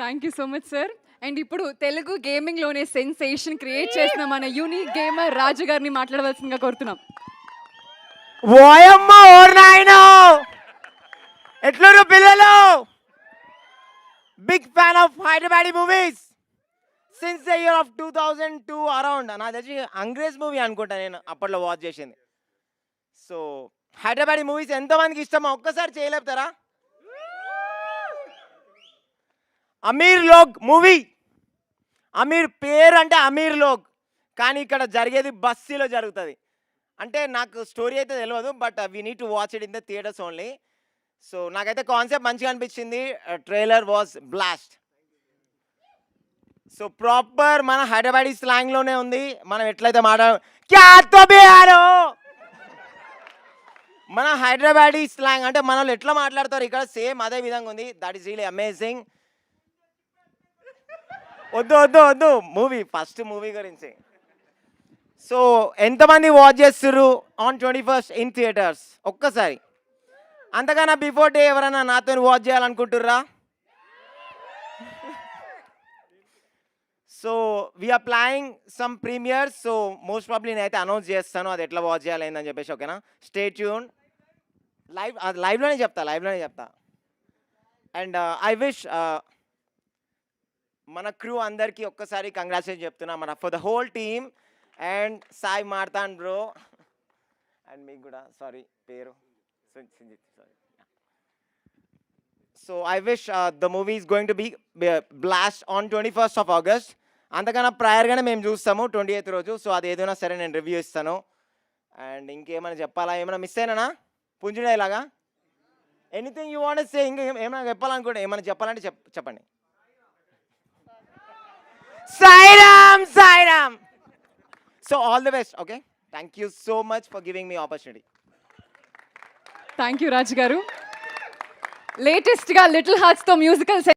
Thank you so much sir. And ఇప్పుడు Telugu గేమింగ్లోనే sensation create చేసిన మన యూనిక్ గేమర్ రాజు గారిని మాట్లాడవలసిందిగా కోరుతున్నాం. ఓయమ్మ ఓర్ నాయనో ఎట్లురు పిల్లలు. Big fan of Hyderabadi movies since the year of 2002 around. నాకు తెలిసి అంగ్రేజ్ మూవీ అనుకుంటా నేను అప్పట్లో వాచ్ చేసింది. సో హైదరాబాదీ మూవీస్ ఎంతమందికి ఇష్టమో ఒక్కసారి చేయలేపుతారా? అమీర్ లోగ్ మూవీ. అమీర్ పేరు అంటే అమీర్ లోగ్, కానీ ఇక్కడ జరిగేది బస్సీలో జరుగుతుంది. అంటే నాకు స్టోరీ అయితే తెలియదు, but we need to watch it in the theatres only. So నాకైతే కాన్సెప్ట్ మంచిగా అనిపించింది. Trailer was blast. So proper మన హైదరాబాదీ స్లాంగ్లోనే ఉంది. మనం ఎట్లయితే మన హైదరాబాదీ స్లాంగ్ అంటే మన వాళ్ళు ఎట్లా మాట్లాడతారు ఇక్కడ సేమ్ అదే విధంగా ఉంది. That is really amazing. వద్దు వద్దు వద్దు మూవీ ఫస్ట్ మూవీ గురించి. సో ఎంతమంది వాచ్ చేస్తుర్రు ఆన్ 21st ఇన్ థియేటర్స్? ఒక్కసారి. అంతకన్నా బిఫోర్ డే ఎవరైనా నాతో వాచ్ చేయాలనుకుంటుర్రా? So we are planning some premieres. So most probably నేనైతే అనౌన్స్ చేస్తాను అది ఎట్లా వాచ్ చేయాలి అని చెప్పేసి. ఓకేనా? Stay tune. లైవ్లోనే చెప్తా. అండ్ ఐ విష్ మన క్రూ అందరికీ ఒక్కసారి కంగ్రాచులేషన్ చెప్తున్నా మన for the whole team. And Sai Martan bro and మీకు కూడా సారీ పేరు Sanjith sorry. So I wish the movie is going to be blast on 21st of August. అంతకన్నా ప్రయర్గానే మేము చూస్తాము 28th రోజు. సో అది ఏదైనా సరే నేను రివ్యూ ఇస్తాను. అండ్ ఇంకేమైనా చెప్పాలా? ఏమైనా మిస్ అయినా పుంజుడే ఇలాగా ఎనీథింగ్ యూ వాంట్ సే? ఇంకా ఏమైనా చెప్పాలనుకుంటే ఏమైనా చెప్పాలంటే చెప్పండి. Sairam Sairam. So all the best. Okay, thank you so much for giving me opportunity. Thank you Raju garu. లేటెస్ట్గా లిటిల్ హార్ట్స్తో మ్యూజికల్